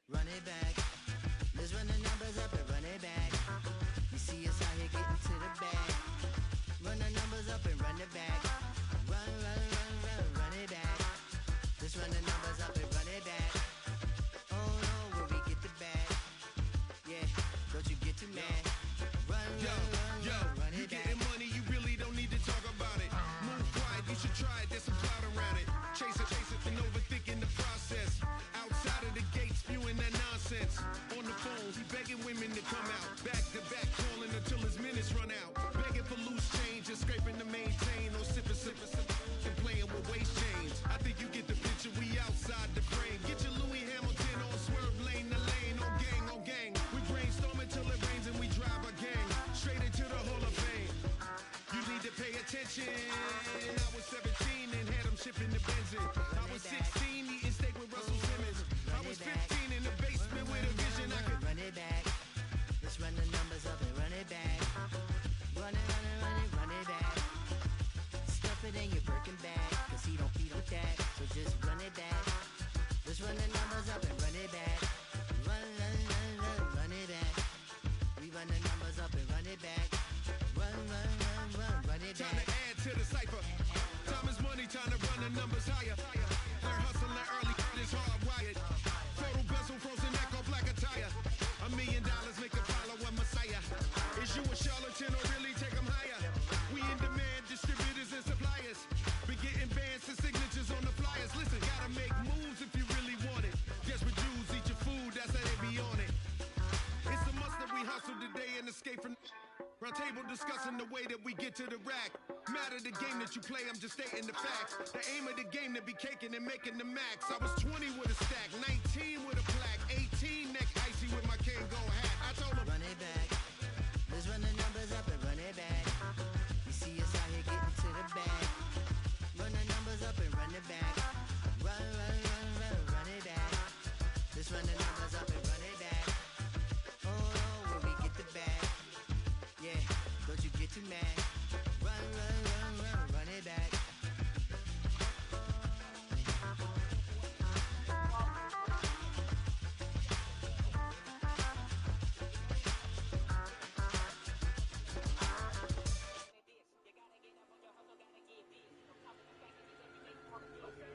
Run it back. Let's run the numbers up and run it back. You see us out here getting to the bag. Run the numbers up and run it back. Run, run, run, run, run it back. Let's run the numbers up and run it back. Oh no, where we get the bag. Yeah, don't you get too mad. Run, run it back. You getting money, you really don't need to talk about it. Move quiet, you should try it, there's some clout around it. Chase it, and overthinking the process. Outside of the gates, spewing that nonsense. On the phone, he begging women to come out. Back to back, calling until his minutes run out. Begging for loose change, just scraping to maintain. No sipping, and playing with waist chains. I think you get the picture, we outside the frame. Get your Louis Hamilton on swerve lane to lane. On gang. We brainstorm until it rains and we drive our gang straight into the Hall of Fame. You need to pay attention. I was 17 and had them shipping the benzin. I was 16 eating steak with Russell Simmons. I was 15 in the basement with a vision. I could run it back. Let's run the numbers up and run it back. Run it back. Stuff it in your Birkin bag, cause he don't feed with that. So just run it back. Let's run the numbers up and run it back. Run it back. We run the numbers up and run it back. Run it back. Trying to add to the cipher. Time is money, time to run the numbers higher. They're hustling early, it's hardwired. Photo bezel, frozen echo, black attire. $1 million make a follow a messiah. Is you a charlatan or really take them higher? We in demand, distributors and suppliers. Been getting bands and signatures on the flyers. Listen, gotta make moves if you really want it. Desperate Jews eat your food, that's how they be on it. It's a must that we hustle today and escape from round table discussing the way that we get to the rack. Matter the game that you play, I'm just stating the facts. The aim of the game to be caking and making the max. I was 20 with a stack, 19 with a plaque, 18 neck icy with my Kango hat. I told him, run it back. Let's run the numbers up and run it back. You see us out here getting to the bag. Run the numbers up and run it back. Run it back. Let's run the numbers up and run it back. Oh no, where we get the bag. Yeah, don't you get too mad. Run it back. Okay.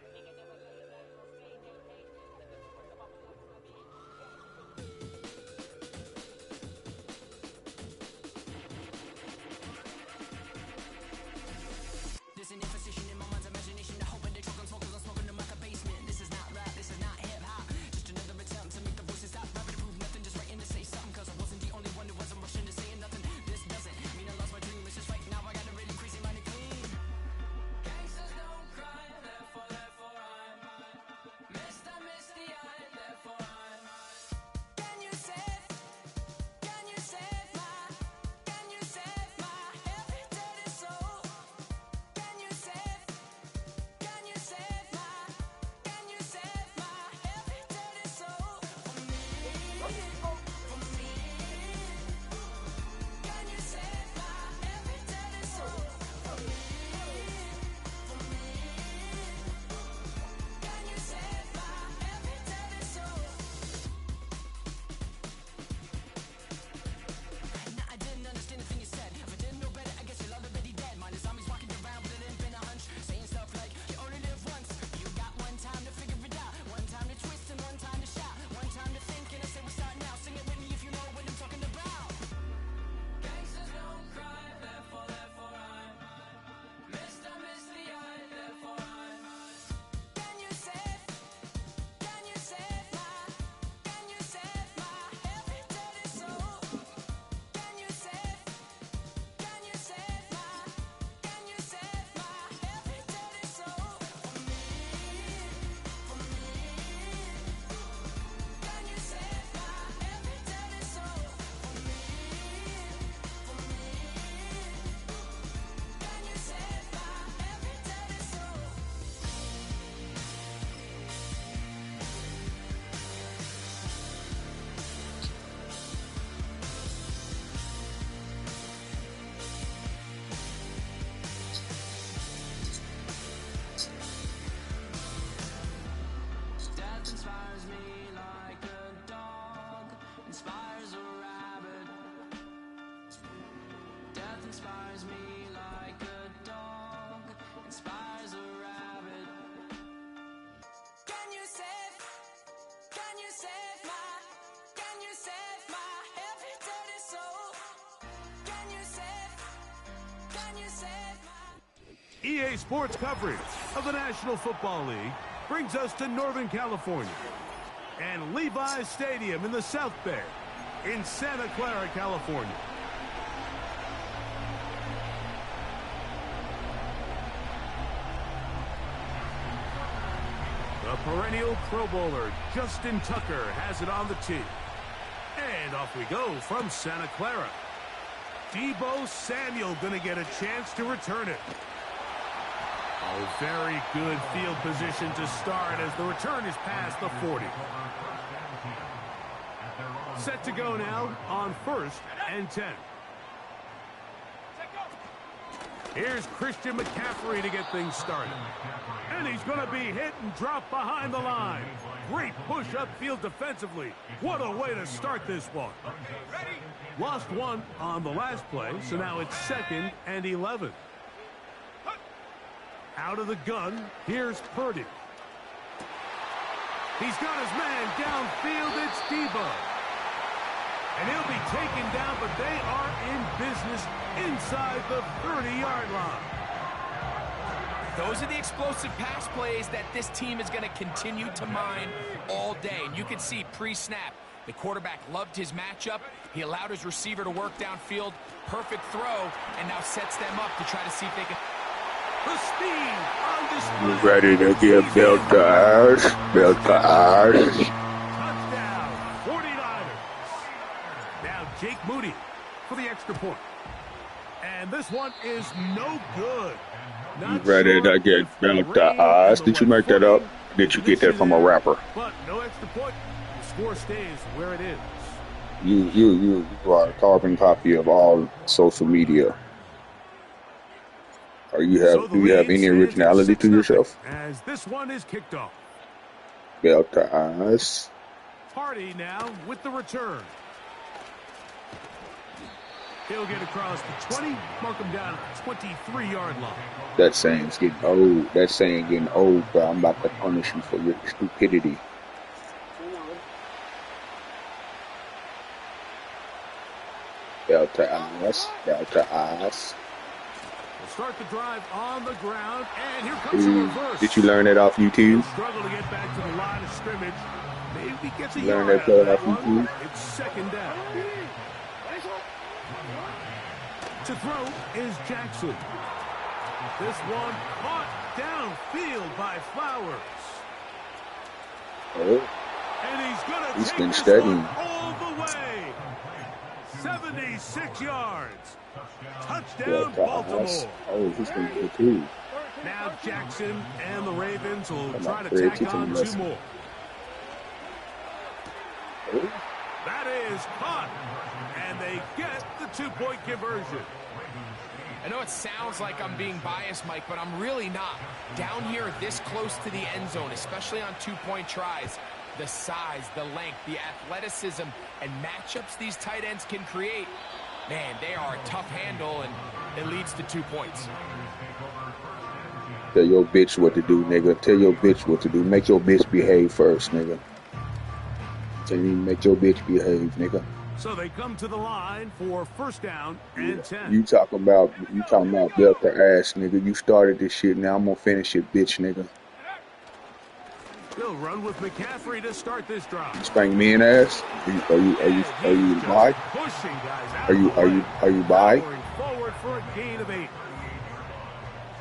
inspires me like a dog inspires a rabbit. Death inspires me like a dog inspires a rabbit. Can you save my every dirty soul? Can you save my EA Sports coverage of the National Football League brings us to Northern California and Levi's Stadium in the South Bay in Santa Clara, California. The perennial Pro Bowler Justin Tucker has it on the tee. And off we go from Santa Clara. Deebo Samuel going to get a chance to return it. Oh, very good field position to start as the return is past the 40. Set to go now on 1st and 10. Here's Christian McCaffrey to get things started. And he's going to be hit and dropped behind the line. Great push upfield defensively. What a way to start this one. Lost one on the last play, so now it's 2nd and 11. Out of the gun, here's Purdy. He's got his man downfield. It's Deebo. And he'll be taken down, but they are in business inside the 30-yard line. Those are the explosive pass plays that this team is going to continue to mine all day. And you can see pre-snap, the quarterback loved his matchup. He allowed his receiver to work downfield. Perfect throw, and now sets them up to try to see if they can... The speed on display. You ready to get built to ours? Built to ours. Touchdown, 49ers. Now Jake Moody for the extra point. And this one is no good. You ready to get built to ours? Did you make that up? Did you get that from a rapper? But no extra point. The score stays where it is. You are a carbon copy of all social media. Or do you have any originality to yourself? As this one is kicked off. Built to us. Party now with the return. He'll get across the 20, mark him down at the 23-yard line. That saying's getting old. That saying getting old, but I'm about to punish you for your stupidity. Built to us. Built to us. Start the drive on the ground, and here comes the reverse. Did you learn that off YouTube? Struggle to get back to the line of scrimmage. Maybe gets a Learn yard that play out of off that one. YouTube? It's 2nd down. To throw is Jackson. This one caught downfield by Flowers. Oh, And he's going to he's take been this studying. one all the way. 76 yards. Touchdown, Baltimore. Oh, he's been good too. Now Jackson and the Ravens will Come try on, to Fred, tack teach him on a 2 lesson. more. Oh, That is caught. And they get the 2-point conversion. I know it sounds like I'm being biased, Mike, but I'm really not. Down here this close to the end zone, especially on 2-point tries, the size, the length, the athleticism, and matchups these tight ends can create, man, they are a tough handle, and it leads to 2 points. tell your bitch what to do, nigga. Tell your bitch what to do. Make your bitch behave first, nigga. Tell you make your bitch behave, nigga. So they come to the line for 1st down and 10. You talking about built to ass, nigga. You started this shit. Now I'm gonna finish it, bitch, nigga. They'll run with McCaffrey to start this drive. You spank me in ass? Are you bi? Pushing guys out Are you bi? Going forward for a gain of 8.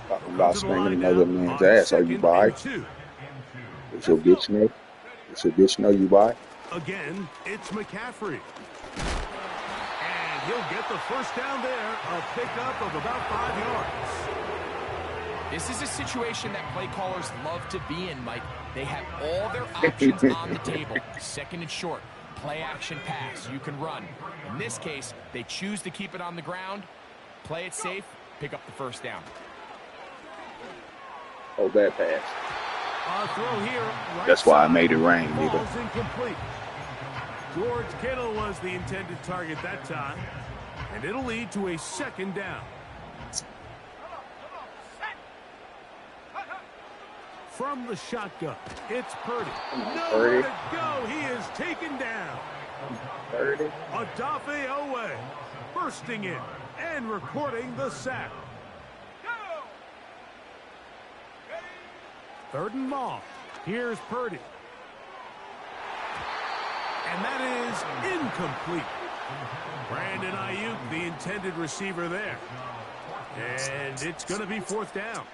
Talking about spanking another man's ass. Are you bi? Does your bitch know? Does your bitch know you bi? Again, it's McCaffrey. And he'll get the 1st down there, a pickup of about 5 yards. This is a situation that play callers love to be in, Mike. They have all their options on the table. 2nd and short, play action pass, you can run. In this case, they choose to keep it on the ground, play it safe, pick up the 1st down. Oh, bad pass. Throw here, right That's why I side. made it rain, nigga. Ball's incomplete. George Kittle was the intended target that time, and it'll lead to a second down. From the shotgun, it's Purdy. Nowhere to go. He is taken down. Odafe Owe bursting in and recording the sack. 3rd and long. Here's Purdy. And that is incomplete. Brandon Ayuk, the intended receiver there. And it's going to be 4th down.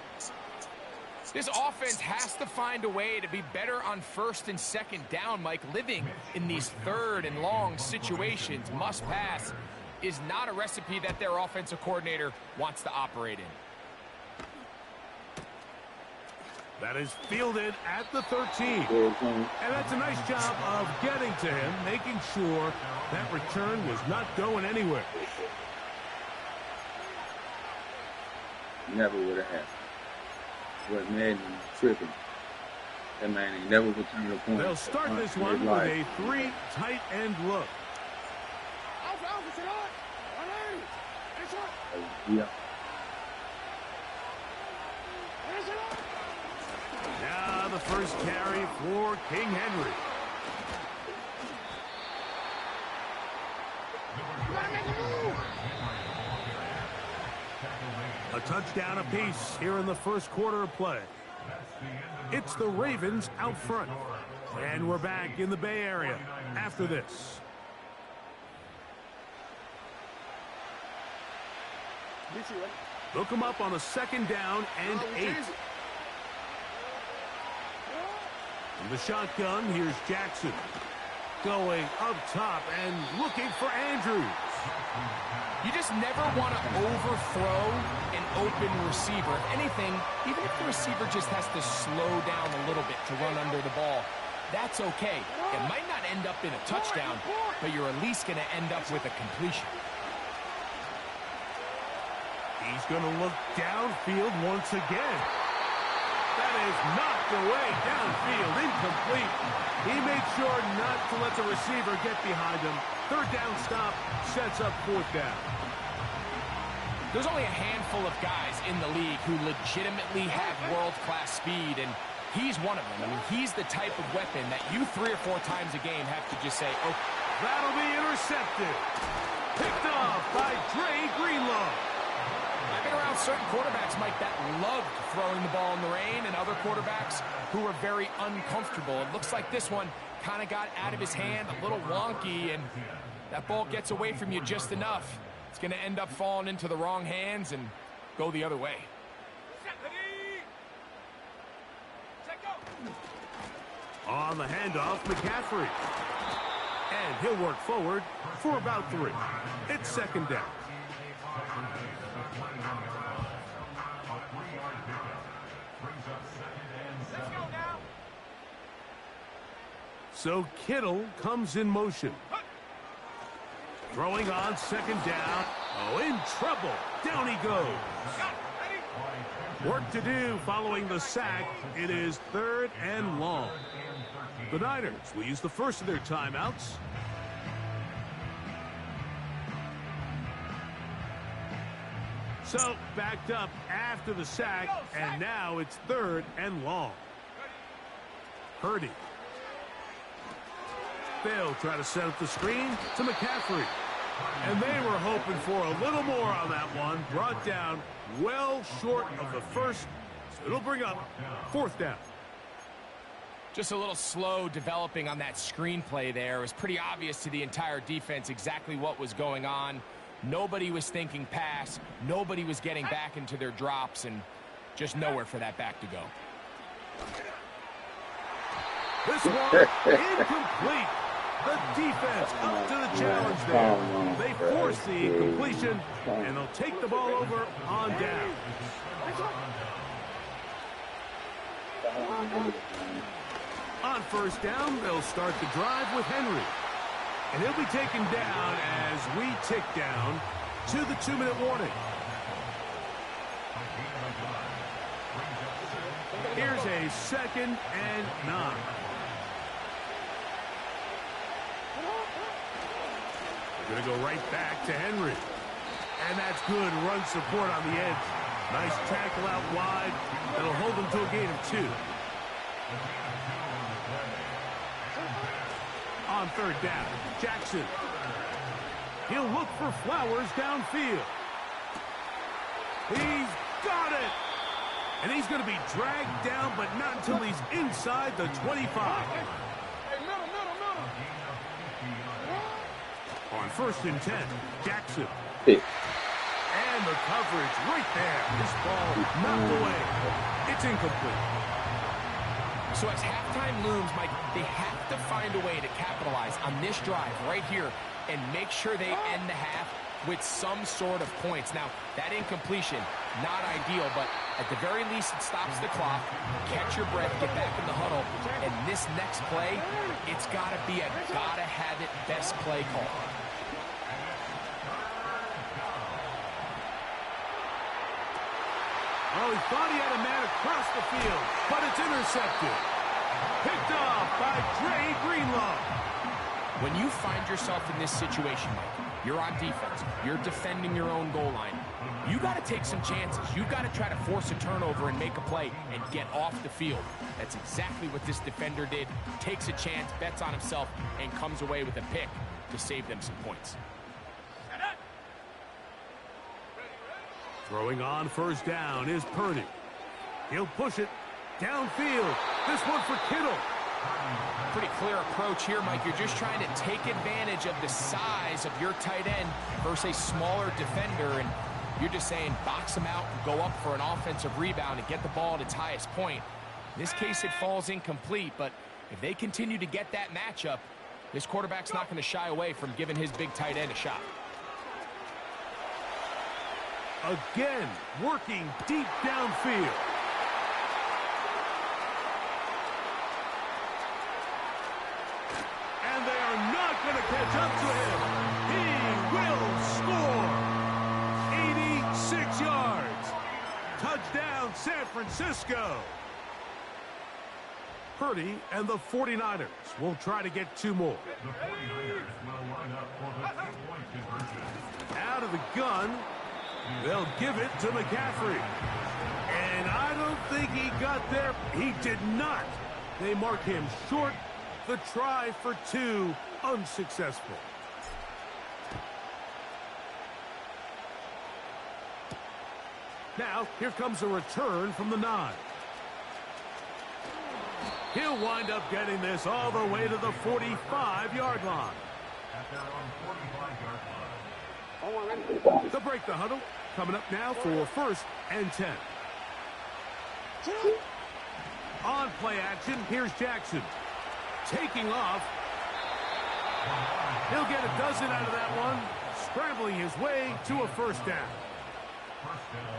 This offense has to find a way to be better on 1st and 2nd down, Mike. Living in these 3rd and long situations, must pass, is not a recipe that their offensive coordinator wants to operate in. That is fielded at the 13. And that's a nice job of getting to him, making sure that return was not going anywhere. Never would have happened. What Madden tripping. That man ain't never returned a point. They'll start this one with a 3 tight end look. Yeah. Now the first carry for King Henry. A touchdown apiece here in the first quarter of play. It's the Ravens out front. And we're back in the Bay Area after this. Look them up on a 2nd down and 8. In the shotgun, here's Jackson. Going up top and looking for Andrews. You just never want to overthrow an open receiver. If anything, even if the receiver just has to slow down a little bit to run under the ball, that's okay. It might not end up in a touchdown, but you're at least going to end up with a completion. He's going to look downfield once again. That is knocked away downfield, incomplete. He made sure not to let the receiver get behind him. 3rd down stop sets up 4th down. There's only a handful of guys in the league who legitimately have world-class speed, and he's one of them. I mean, he's the type of weapon that you 3 or 4 times a game have to just say, oh, that'll be intercepted. Picked off by Dre Greenlaw. I've been around certain quarterbacks, Mike, that loved throwing the ball in the rain, and other quarterbacks who were very uncomfortable. It looks like this one kind of got out of his hand, a little wonky, and that ball gets away from you just enough. It's going to end up falling into the wrong hands and go the other way. On the handoff, McCaffrey. And he'll work forward for about 3. It's 2nd down. So Kittle comes in motion. Throwing on 2nd down. Oh, in trouble. Down he goes. Work to do following the sack. It is 3rd and long. The Niners will use the first of their timeouts. So backed up after the sack, and now it's 3rd and long. Purdy. They'll try to set up the screen to McCaffrey. And they were hoping for a little more on that one. Brought down well short of the first. So it'll bring up 4th down. Just a little slow developing on that screenplay there. It was pretty obvious to the entire defense exactly what was going on. Nobody was thinking pass. Nobody was getting back into their drops, and just nowhere for that back to go. This one incomplete. The defense up to the challenge there. They force the incompletion, and they'll take the ball over on down. On 1st down, they'll start the drive with Henry. And he'll be taken down as we tick down to the 2-minute warning. Here's a a 2nd and 9. They're going to go right back to Henry. And that's good run support on the edge. Nice tackle out wide. That'll hold them to a gain of 2. On 3rd down, Jackson. He'll look for Flowers downfield. He's got it. And he's going to be dragged down, but not until he's inside the 25. On 1st and 10, Jackson. And the coverage right there. This ball knocked away. It's incomplete. So as halftime looms, Mike, they have to find a way to capitalize on this drive right here and make sure they end the half with some sort of points. Now, that incompletion, not ideal, but at the very least, it stops the clock. Catch your breath, get back in the huddle, and this next play, it's got to be a gotta-have-it best play call. Oh, he thought he had a man across the field, but it's intercepted. Picked off by Dre Greenlaw. When you find yourself in this situation, Mike, you're on defense, you're defending your own goal line, you got to take some chances. You got to try to force a turnover and make a play and get off the field. That's exactly what this defender did. Takes a chance, bets on himself, and comes away with a pick to save them some points. Throwing on 1st down is Purdy. He'll push it downfield. This one for Kittle. Pretty clear approach here, Mike. You're just trying to take advantage of the size of your tight end versus a smaller defender, and you're just saying box him out and go up for an offensive rebound and get the ball at its highest point. In this case, it falls incomplete, but if they continue to get that matchup, this quarterback's not going to shy away from giving his big tight end a shot. Again, working deep downfield. And they are not going to catch up to him. He will score. 86 yards. Touchdown, San Francisco. Purdy and the 49ers will try to get 2 more. The 49ers will line up for the 2-point conversion. Out of the gun. They'll give it to McCaffrey. And I don't think he got there. He did not. They mark him short. The try for 2, unsuccessful. Now, here comes a return from the 9. He'll wind up getting this all the way to the 45-yard line. At their own 45-yard line. To break the huddle, coming up now for 1st and 10. On play action, here's Jackson. Taking off. He'll get a dozen out of that one, scrambling his way to a 1st down.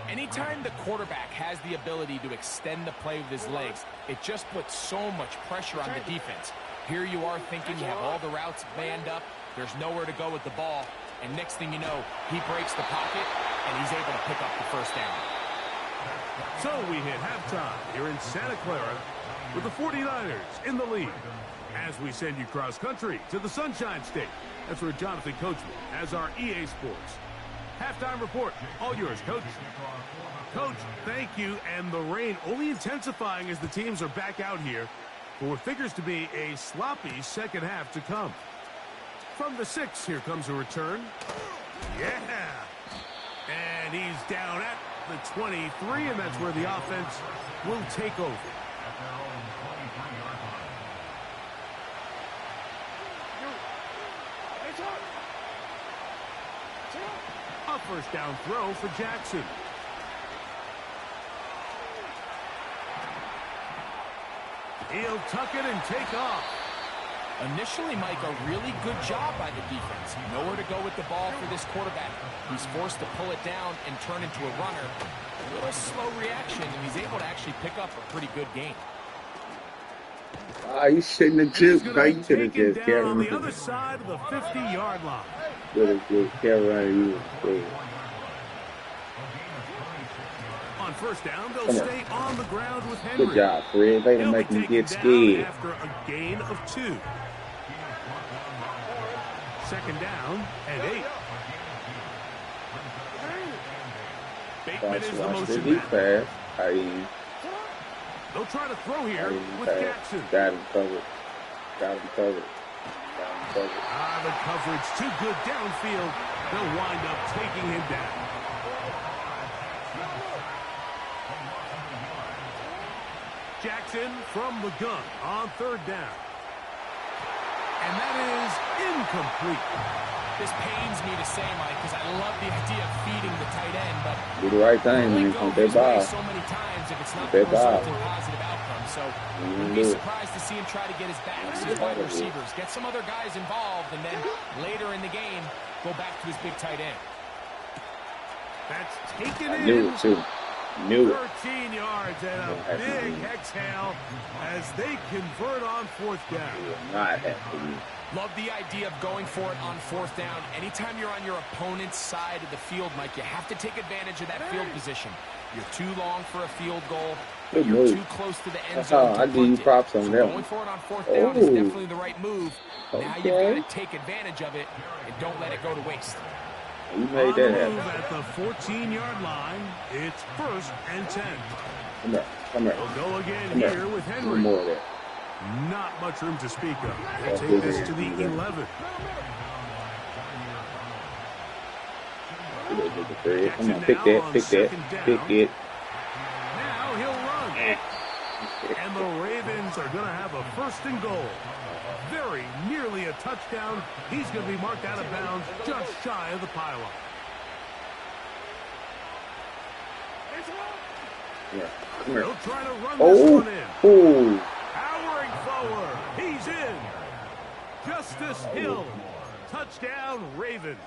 Anytime the quarterback has the ability to extend the play with his legs, it just puts so much pressure on the defense. Here you are thinking you have all the routes manned up, there's nowhere to go with the ball, and next thing you know, he breaks the pocket, and he's able to pick up the 1st down. So we hit halftime here in Santa Clara with the 49ers in the lead. As we send you cross-country to the Sunshine State. That's where Jonathan Coachman has our EA Sports halftime report. All yours, Coach. Coach, thank you. And the rain only intensifying as the teams are back out here for what figures to be a sloppy 2nd half to come. From the 6, here comes a return. Yeah. And he's down at the 23, and that's where the offense will take over. At their own 23-yard line. A 1st down throw for Jackson. He'll tuck it and take off. Initially, Mike, a really good job by the defense. Nowhere to go with the ball for this quarterback. He's forced to pull it down and turn into a runner. A little slow reaction, and he's able to actually pick up a pretty good gain. You shouldn't have just, He's now going you to should be have taken just down carried on the him. other side of the 50-yard line. Should have just carried you. On first down, they'll Come on. stay on the ground with Henry. Good job, Fred. They He'll don't be make me taken get down scared. after a gain of 2. Second down and 8. Bateman is the Watch the motion deep man. pass. They'll try to throw here with Jackson. Got him covered. Got him covered. The coverage too good downfield. They'll wind up taking him down. Jackson from the gun on third down. And that is incomplete. This pains me to say, Mike, because I love the idea of feeding the tight end, but Do the right thing, man. go On that his way ball. so many times if it's not On going that to result ball. in positive outcome. So Mhm. would be surprised to see him try to get his backs, his wide receivers, get some other guys involved, and then later in the game, go back to his big tight end. That's taken I in. knew it, too. Knew it. 13 yards and a big exhale as they convert on fourth down. Not happy. Love the idea of going for it on fourth down. Anytime you're on your opponent's side of the field, Mike, you have to take advantage of that field position. You're too long for a field goal. Good You're move. too close to the end That's zone how to I give you punt it. props on So that going one. for it on fourth down is Oh. definitely the right move. Now you've Okay. got to take advantage of it and don't let it go to waste. You On made the that move happen. at the 14-yard line, it's 1st and 10. Come here. Come here. They'll go again Come here here. with One Henry. more of that. Not much room to speak of. They'll That's take good, this man. to the Yeah. 11. Come on, pick that, pick that, pick it. Now he'll run. And the Ravens are going to have a 1st and goal. Very nearly a touchdown. He's going to be marked out of bounds just shy of the pylon. Yeah. Come here. They'll try to run this Oh, one in. oh. Powering forward. He's in. Justice Hill. Touchdown, Ravens.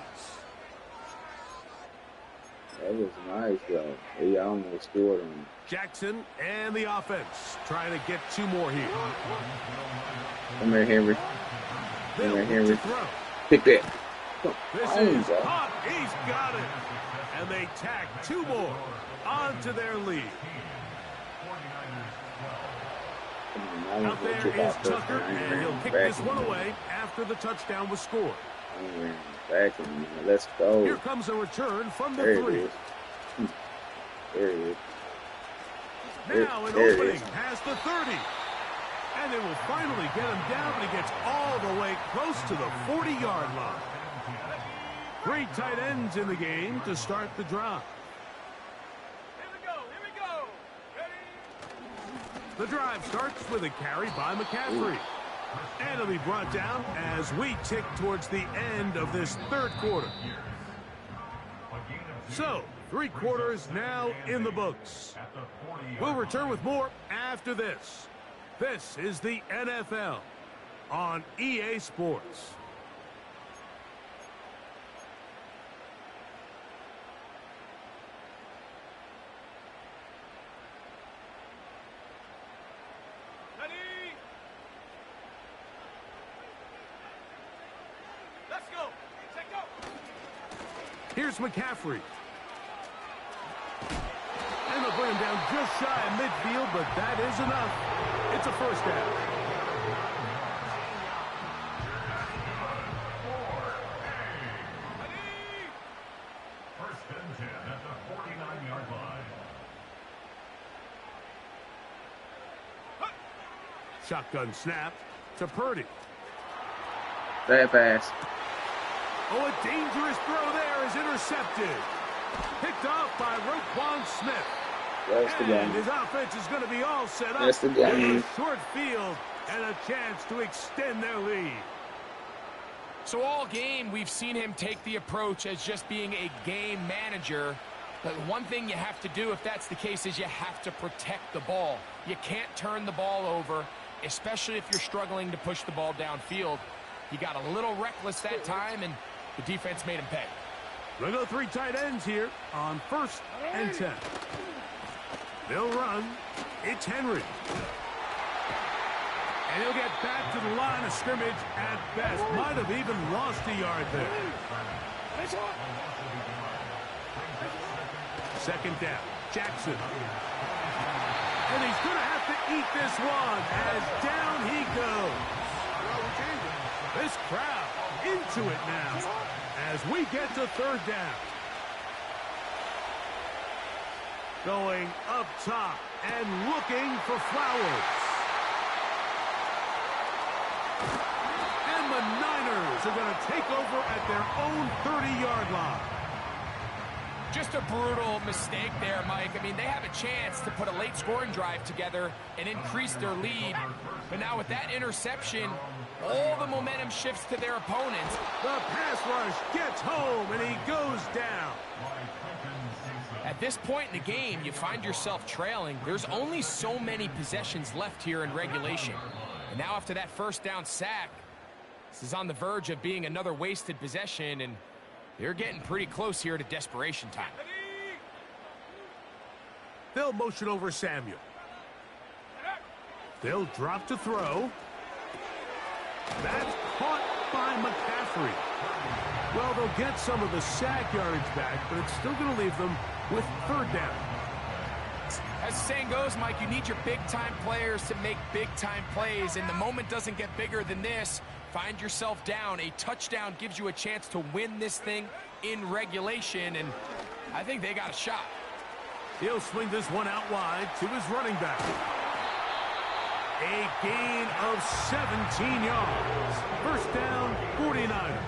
That was nice, though. He almost scored on. Jackson and the offense trying to get 2 more here. Come here, Henry. They'll here, look Henry. to throw. Pick that. Come This on, is bro. caught. He's got it. And they tack 2 more onto their lead. Come on, I Out want to there chip is out first. Tucker, I ain't and ran he'll kick back this in one there. away after the touchdown was scored. I ain't ran back in there. Let's go. Here comes a return from the There it 3. is. There it is. Now an there it opening is. past the 30. And they will finally get him down, but he gets all the way close to the 40-yard line. 3 tight ends in the game to start the drive. The drive starts with a carry by McCaffrey. And it'll be brought down as we tick towards the end of this 3rd quarter. So, 3 quarters now in the books. We'll return with more after this. This is the NFL on EA Sports. Here's McCaffrey. And they'll bring him down just shy of midfield, but that is enough. It's a 1st down. First and 10 at the 49-yard line. Shotgun snap to Purdy. That pass. Oh, a dangerous throw there is intercepted. Picked off by Roquan Smith. That's the And game. his offense is going to be all set up. That's the with game. a short field and a chance to extend their lead. So all game, we've seen him take the approach as just being a game manager. But one thing you have to do if that's the case is you have to protect the ball. You can't turn the ball over, especially if you're struggling to push the ball downfield. He got a little reckless that time, and the defense made him pay. They'll go 3 tight ends here on 1st and 10. They'll run. It's Henry. And he'll get back to the line of scrimmage at best. Might have even lost a yard there. 2nd down. Jackson. And he's going to have to eat this one as down he goes. This crowd into it now as we get to third down. Going up top and looking for Flowers. And the Niners are going to take over at their own 30-yard line. Just a brutal mistake there, Mike. I mean, they have a chance to put a late scoring drive together and increase their lead. But now with that interception, all the momentum shifts to their opponents. The pass rush gets home, and he goes down. At this point in the game, you find yourself trailing. There's only so many possessions left here in regulation. And now after that first down sack, this is on the verge of being another wasted possession, and they're getting pretty close here to desperation time. They'll motion over Samuel. They'll drop to throw. That's caught by McCaffrey. Well, they'll get some of the sack yardage back, but it's still going to leave them with third down. As the saying goes, Mike, you need your big-time players to make big-time plays, and the moment doesn't get bigger than this. Find yourself down. A touchdown gives you a chance to win this thing in regulation, and I think they got a shot. He'll swing this one out wide to his running back. A gain of 17 yards. First down, 49ers.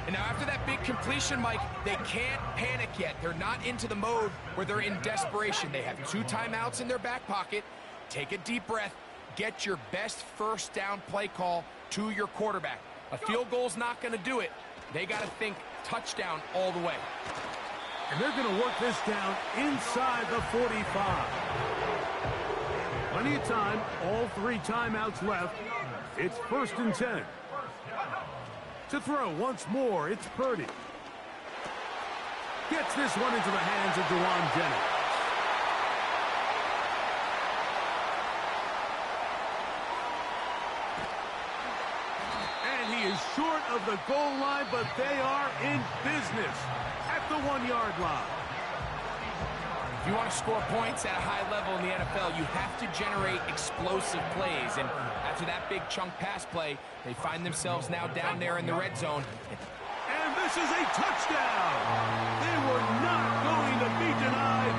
And now after that big completion, Mike, they can't panic yet. They're not into the mode where they're in desperation. They have 2 timeouts in their back pocket. Take a deep breath. Get your best first down play call to your quarterback. A field goal's not going to do it. They got to think touchdown all the way. And they're going to work this down inside the 45. Plenty of time. All 3 timeouts left. It's first and 10. To throw once more, it's Purdy. Gets this one into the hands of Juwan Jennings. And he is short of the goal line, but they are in business at the 1-yard line. If you want to score points at a high level in the NFL, you have to generate explosive plays. And after that big chunk pass play, they find themselves now down there in the red zone. And this is a touchdown. They were not going to be denied,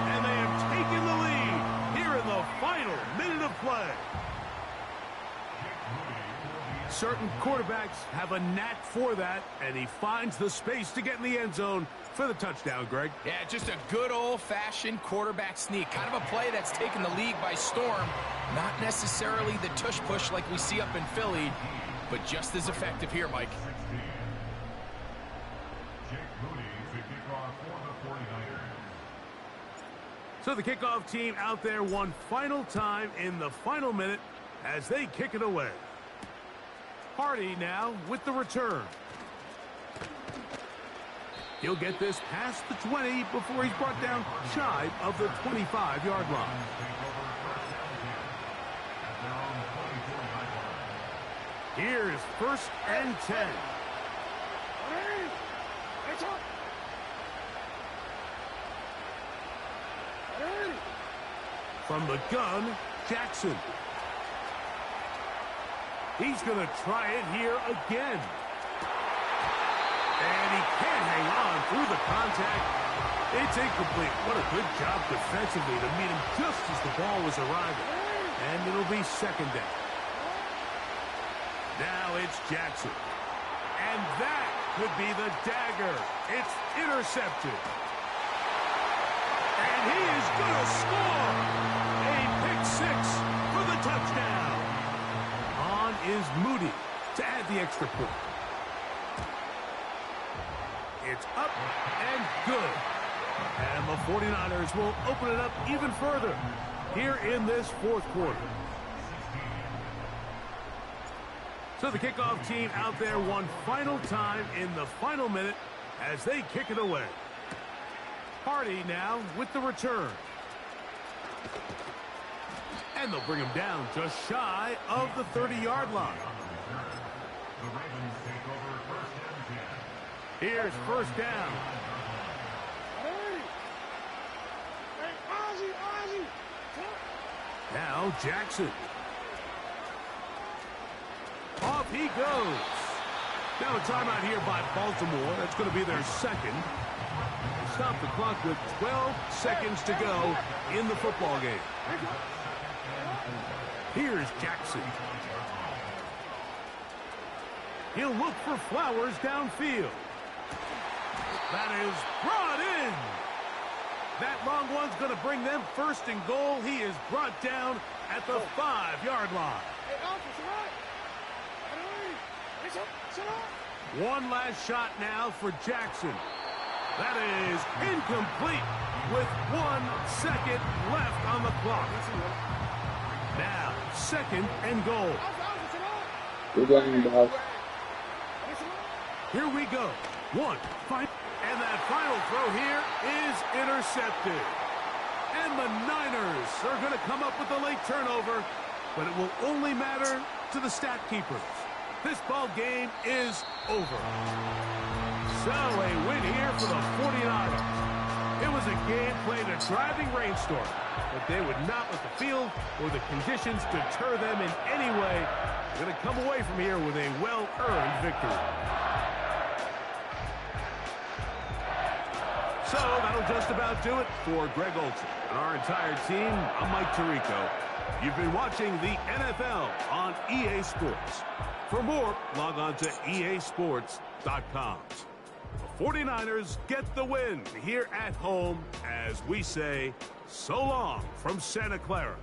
and they have taken the lead here in the final minute of play. Certain quarterbacks have a knack for that, and he finds the space to get in the end zone for the touchdown, Greg. Yeah, just a good old-fashioned quarterback sneak. Kind of a play that's taken the league by storm. Not necessarily the tush-push like we see up in Philly, but just as effective here, Mike. So the kickoff team out there one final time in the final minute as they kick it away. Hardy now with the return. He'll get this past the 20 before he's brought down shy of the 25-yard line. Here's first and 10. From the gun, Jackson. He's going to try it here again. And he can't hang on through the contact. It's incomplete. What a good job defensively to meet him just as the ball was arriving. And it'll be second down. Now it's Jackson. And that could be the dagger. It's intercepted. And he is going to score. A pick 6 for the touchdown. On is Moody to add the extra point. It's up and good. And the 49ers will open it up even further here in this fourth quarter. So the kickoff team out there one final time in the final minute as they kick it away. Hardy now with the return. And they'll bring him down just shy of the 30-yard line. Here's first down. Now Jackson. Off he goes. Now a timeout here by Baltimore. That's going to be their second. They stop the clock with 12 seconds to go in the football game. Here's Jackson. He'll look for Flowers downfield. That is brought in. That long one's going to bring them first and goal. He is brought down at the 5-yard line. One last shot now for Jackson. That is incomplete with 1 second left on the clock. Now, second and goal. Good game, boss. Here we go. And that final throw here is intercepted. And the Niners are going to come up with a late turnover, but it will only matter to the stat keepers. This ball game is over. So a win here for the 49ers. It was a game played in a driving rainstorm, but they would not let the field or the conditions deter them in any way. They're going to come away from here with a well-earned victory. So that'll just about do it for Greg Olson and our entire team. I'm Mike Tirico. You've been watching the NFL on EA Sports. For more, log on to easports.com. The 49ers get the win here at home as we say so long from Santa Clara.